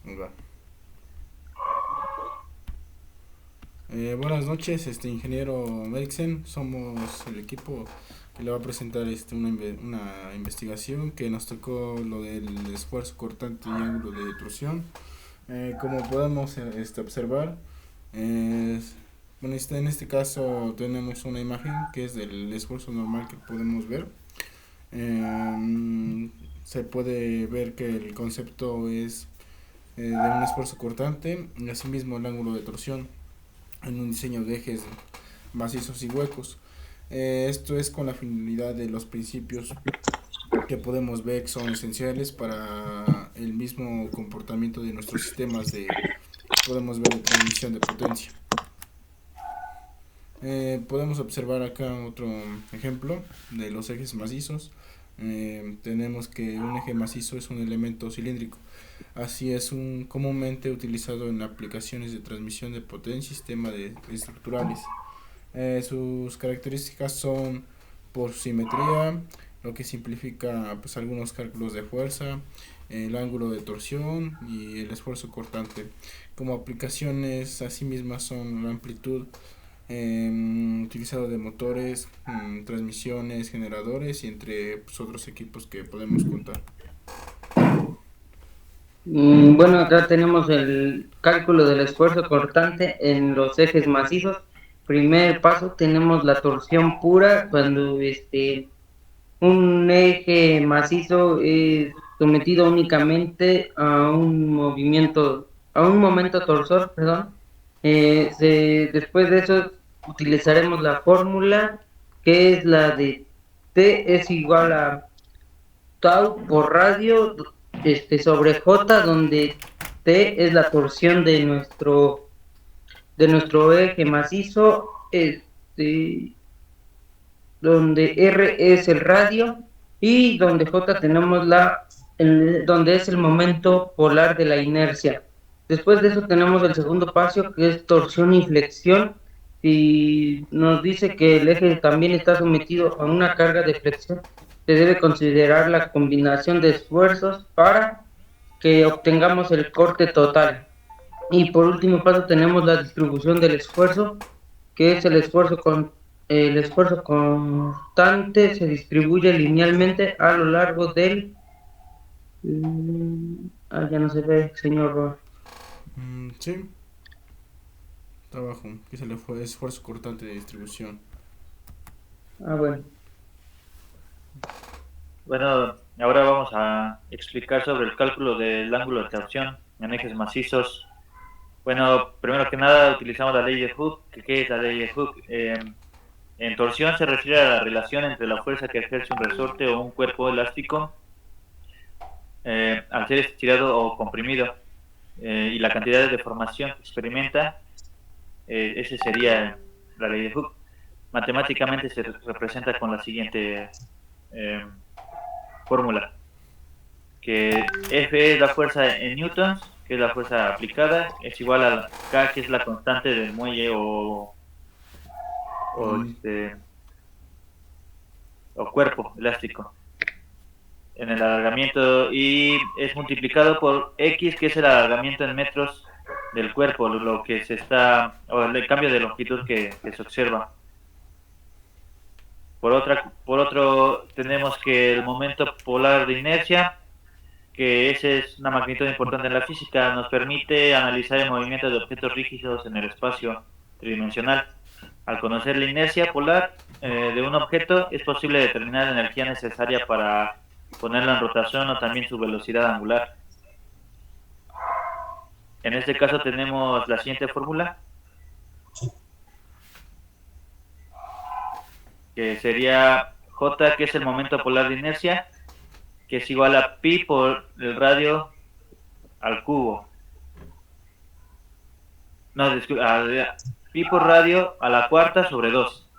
Va. Buenas noches, ingeniero Melixen. Somos el equipo que le va a presentar una investigación que nos tocó lo del esfuerzo cortante y ángulo de torsión. Como podemos observar, bueno, en este caso tenemos una imagen que es del esfuerzo normal que podemos ver. Se puede ver que el concepto es de un esfuerzo cortante y asimismo el ángulo de torsión en un diseño de ejes macizos y huecos. Esto es con la finalidad de los principios que podemos ver que son esenciales para el mismo comportamiento de nuestros sistemas podemos ver de transmisión de potencia. Podemos observar acá otro ejemplo de los ejes macizos. Tenemos que un eje macizo es un elemento cilíndrico. Así es comúnmente utilizado en aplicaciones de transmisión de potencia y sistemas estructurales. Sus características son por su simetría, lo que simplifica pues, algunos cálculos de fuerza, el ángulo de torsión y el esfuerzo cortante. Como aplicaciones así mismas son la amplitud, utilizado de motores, transmisiones, generadores y entre pues, otros equipos que podemos contar. Bueno, acá tenemos el cálculo del esfuerzo cortante en los ejes macizos. Primer paso, tenemos la torsión pura, cuando un eje macizo es sometido únicamente a un momento torsor, perdón. Después de eso utilizaremos la fórmula que es la de T es igual a tau por radio sobre J, donde T es la torsión de nuestro eje macizo, donde R es el radio y donde J tenemos donde es el momento polar de la inercia. Después de eso tenemos el segundo paso, que es torsión y flexión, y nos dice que el eje también está sometido a una carga de flexión. Se debe considerar la combinación de esfuerzos para que obtengamos el corte total. Y por último paso tenemos la distribución del esfuerzo, que es el esfuerzo constante se distribuye linealmente a lo largo ya no se ve, señor. Sí, trabajo, que se le fue esfuerzo cortante de distribución. Bueno. Bueno, ahora vamos a explicar sobre el cálculo del ángulo de torsión en ejes macizos. Bueno, primero que nada utilizamos la ley de Hooke. ¿Qué es la ley de Hooke? En torsión se refiere a la relación entre la fuerza que ejerce un resorte o un cuerpo elástico al ser estirado o comprimido y la cantidad de deformación que experimenta. Ese sería la ley de Hooke. Matemáticamente se representa con la siguiente eh, fórmula, que F es la fuerza en newtons, que es la fuerza aplicada, es igual a K, que es la constante del muelle o, Mm, este, o cuerpo elástico en el alargamiento, y es multiplicado por X, que es el alargamiento en metros del cuerpo, lo que se está, o el cambio de longitud que se observa. Por otro, tenemos que el momento polar de inercia, que esa es una magnitud importante en la física, nos permite analizar el movimiento de objetos rígidos en el espacio tridimensional. Al conocer la inercia polar de un objeto, es posible determinar la energía necesaria para ponerlo en rotación o también su velocidad angular. En este caso tenemos la siguiente fórmula, que sería J, que es el momento polar de inercia, que es igual a pi por el radio al cubo. No, disculpa, pi por radio a la cuarta sobre 2.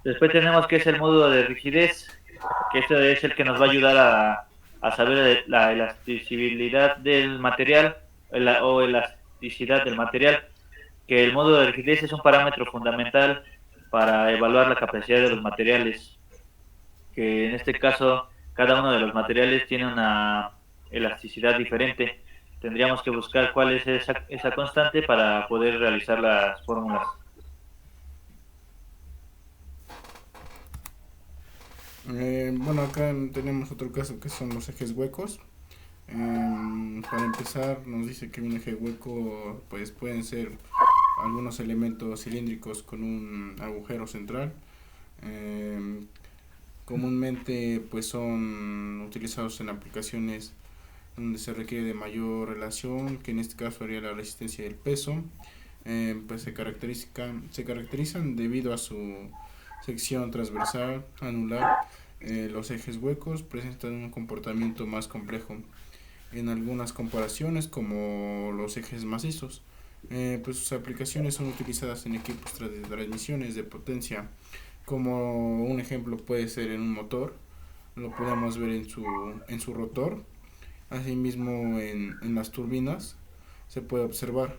Después tenemos que es el módulo de rigidez, que este es el que nos va a ayudar a saber la elasticidad del material o elasticidad del material, que el módulo de rigidez es un parámetro fundamental para evaluar la capacidad de los materiales, que en este caso cada uno de los materiales tiene una elasticidad diferente. tendríamos que buscar cuál es esa constante para poder realizar las fórmulas. Bueno, acá tenemos otro caso que son los ejes huecos. Para empezar, nos dice que un eje hueco pues pueden ser algunos elementos cilíndricos con un agujero central. Comúnmente pues son utilizados en aplicaciones donde se requiere de mayor relación, que en este caso sería la resistencia y el peso. Pues se caracterizan debido a su sección transversal, anular. Los ejes huecos presentan un comportamiento más complejo en algunas comparaciones, como los ejes macizos. Pues sus aplicaciones son utilizadas en equipos de transmisiones de potencia, como un ejemplo puede ser en un motor, lo podemos ver en su rotor. Asimismo en las turbinas se puede observar.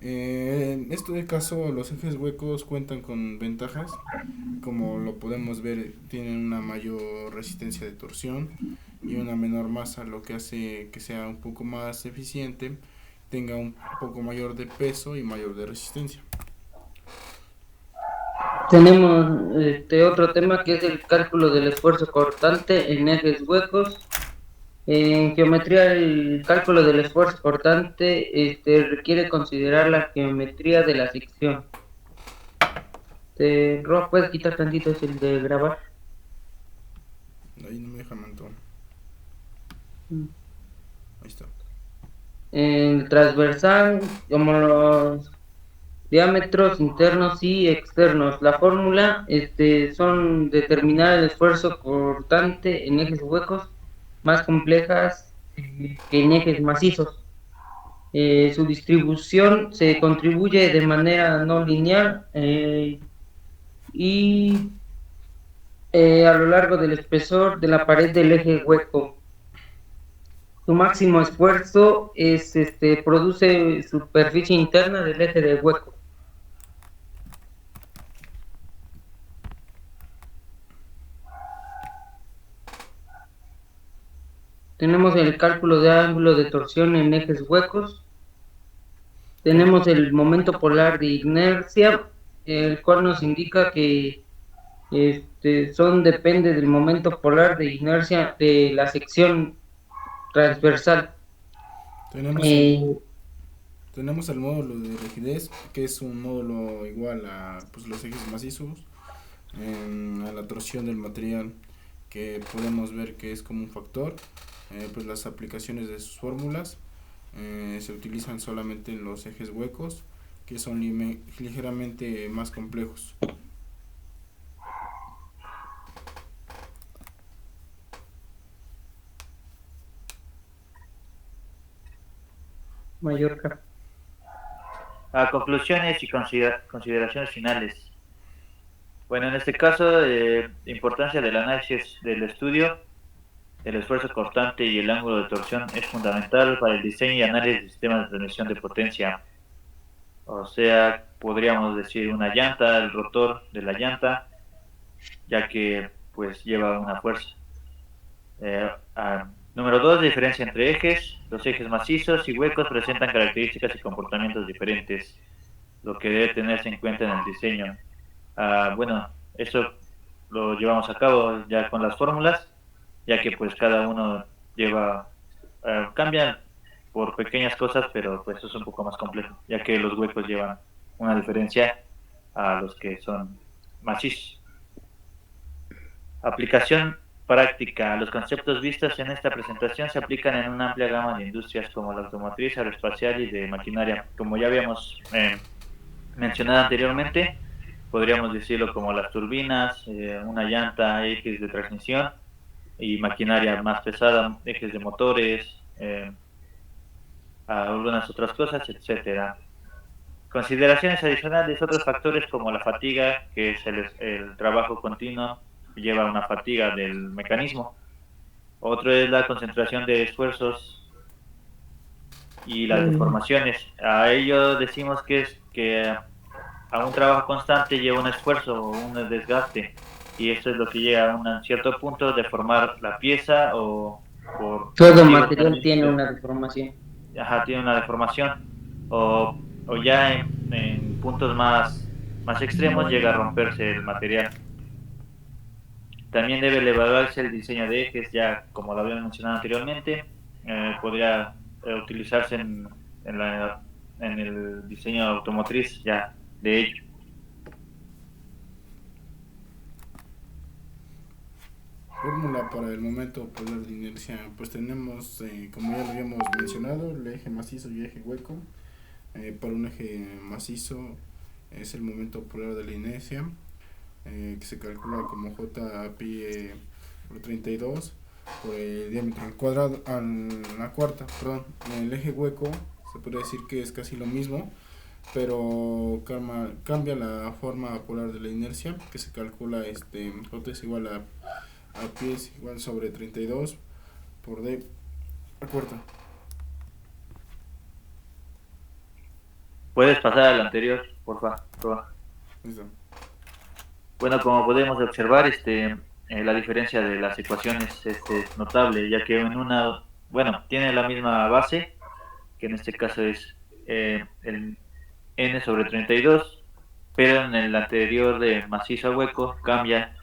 En este caso los ejes huecos cuentan con ventajas, como lo podemos ver, tienen una mayor resistencia de torsión y una menor masa, lo que hace que sea un poco más eficiente, tenga un poco mayor de peso y mayor de resistencia. Tenemos otro tema que es el cálculo del esfuerzo cortante en ejes huecos. En geometría, el cálculo del esfuerzo cortante requiere considerar la geometría de la sección. Rob, ¿puedes quitar tantito el de grabar? Ahí no me deja manto. Ahí está. El transversal, como los diámetros internos y externos. La fórmula son determinar el esfuerzo cortante en ejes huecos más complejas que en ejes macizos. Su distribución se contribuye de manera no lineal y a lo largo del espesor de la pared del eje hueco. Su máximo esfuerzo produce superficie interna del eje del hueco. Tenemos el cálculo de ángulo de torsión en ejes huecos. Tenemos el momento polar de inercia, el cual nos indica que depende del momento polar de inercia de la sección transversal. Tenemos el módulo de rigidez, que es un módulo igual a pues, los ejes macizos, a la torsión del material, que podemos ver que es como un factor. Pues las aplicaciones de sus fórmulas se utilizan solamente en los ejes huecos, que son ligeramente más complejos. Mallorca. A conclusiones y consideraciones finales. Bueno, en este caso, importancia del análisis del estudio, el esfuerzo constante y el ángulo de torsión es fundamental para el diseño y análisis de sistemas de transmisión de potencia. O sea, podríamos decir una llanta, el rotor de la llanta, ya que pues lleva una fuerza. Número 2, diferencia entre ejes. Los ejes macizos y huecos presentan características y comportamientos diferentes, lo que debe tenerse en cuenta en el diseño. Bueno, eso lo llevamos a cabo ya con las fórmulas, ya que pues cada uno cambian por pequeñas cosas, pero pues eso es un poco más complejo, ya que los huecos llevan una diferencia a los que son macizos. Aplicación práctica. Los conceptos vistos en esta presentación se aplican en una amplia gama de industrias como la automotriz, aeroespacial y de maquinaria. Como ya habíamos mencionado anteriormente, podríamos decirlo como las turbinas, una llanta, ejes de transmisión y maquinaria más pesada, ejes de motores, algunas otras cosas, etcétera. Consideraciones adicionales, otros factores como la fatiga, que es el trabajo continuo, lleva una fatiga del mecanismo. Otro es la concentración de esfuerzos y las deformaciones. A ello decimos que a un trabajo constante lleva un esfuerzo o un desgaste, y esto es lo que llega a un cierto punto de formar la pieza o por todo material tiene una deformación. tiene una deformación, o ya en puntos más extremos llega a romperse el material. También debe evaluarse el diseño de ejes, ya como lo habíamos mencionado anteriormente, podría utilizarse en el diseño automotriz ya de ello. Fórmula para el momento polar de inercia, pues tenemos, como ya lo habíamos mencionado, el eje macizo y eje hueco. Para un eje macizo es el momento polar de la inercia, que se calcula como J pi por 32 por el diámetro al cuadrado, a la cuarta, perdón. En el eje hueco se puede decir que es casi lo mismo, pero cambia la forma polar de la inercia, que se calcula J es igual a pi es igual sobre 32 por d a cuarta. Puedes pasar al anterior, por favor. Listo. Bueno, como podemos observar, la diferencia de las ecuaciones es notable, ya que tiene la misma base, que en este caso es el n sobre 32, pero en el anterior de macizo a hueco cambia